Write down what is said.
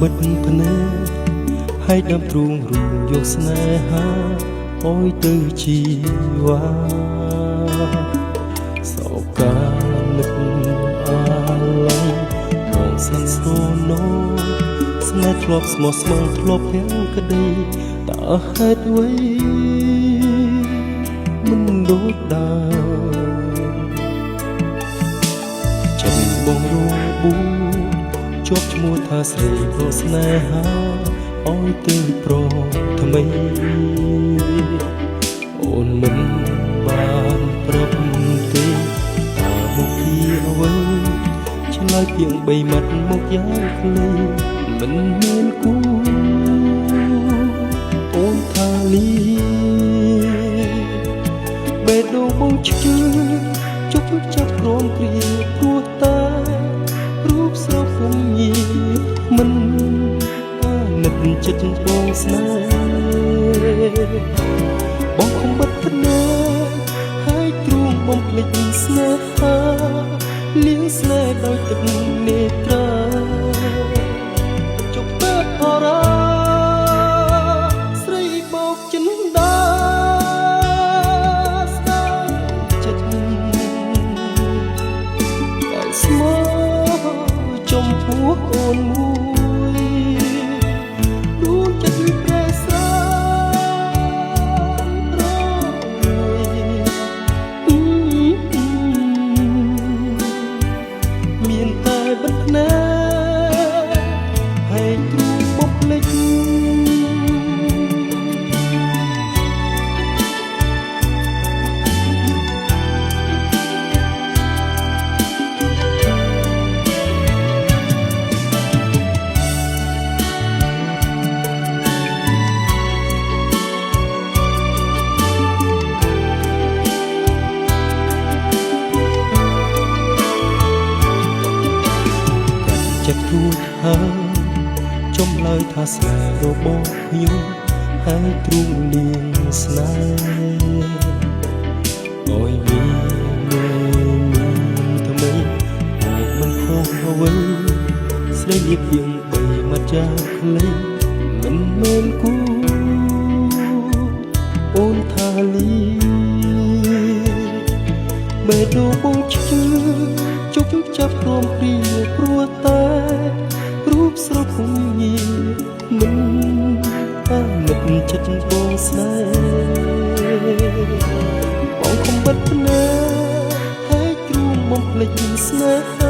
បិទភ្នែកហើយដាំទ្រូងរូងយកស្នេហាអោយទៅជីវ៉ាសោកកាលឹកអាឡ័យមកសាន់សូណូស្នេហ៍ធ្លាប់ស្មោះស្មងធ្លាប់ទាំងក្តីតើហេតុអ្វីមិនដូចដើមចិត្តបងរបួសជាប់ឈ្មោះថាស្រីព្រោះស្នេហាអោយទៅប្រថ្មីអូនមិនបានប្រាប់ទេតើមុខពីអ្វីឆ្លើយពីង3ម៉ាត់មកយ៉ាងខ្លីមិនមានគូអូនថាលីបេះដូងបងឈឺជប់ចាប់ក្រំគ្រាព្រោះតែរូបស្រស់ខ្ញុំញីមិនអាណិតចិត្តបងស្នេហ៍បងខំបិទភ្នែកហើយទ្រូងបំភ្លេចស្នេហាលាងស្នេហ៍ដោយទឹកនេត្រាជប់ពេកអរ៉ាស្រីបោកចិនដាស្ដាយចិត្តតែស្មោះចំពោះអូនមួយដួងចិត្តប្រែស្រារយមានតែបិទភ្នែកហើយទ្រូងបុកភ្លេចចិត្តធូរហើយចំឡើយថាស្នេហ៍របស់ខ្ញុំហើយទ្រូងលៀងស្នេហ៍អើយមានថ្មីមកមិនខុសអ្វីស្រីលៀបជាង3ម៉ាត់យ៉ាងខ្លីមិនមែនគូអូនថាលីបេះដូងបងឈឺជប់ចាប់ព្រមព្រៀងព្រោះតែរូបស្រស់ខ្ញុំញីមិនអាណិតចិត្តបងស្នេហ៍បងខំបិទភ្នែកហើយទ្រូងបំភ្លេចស្នេហា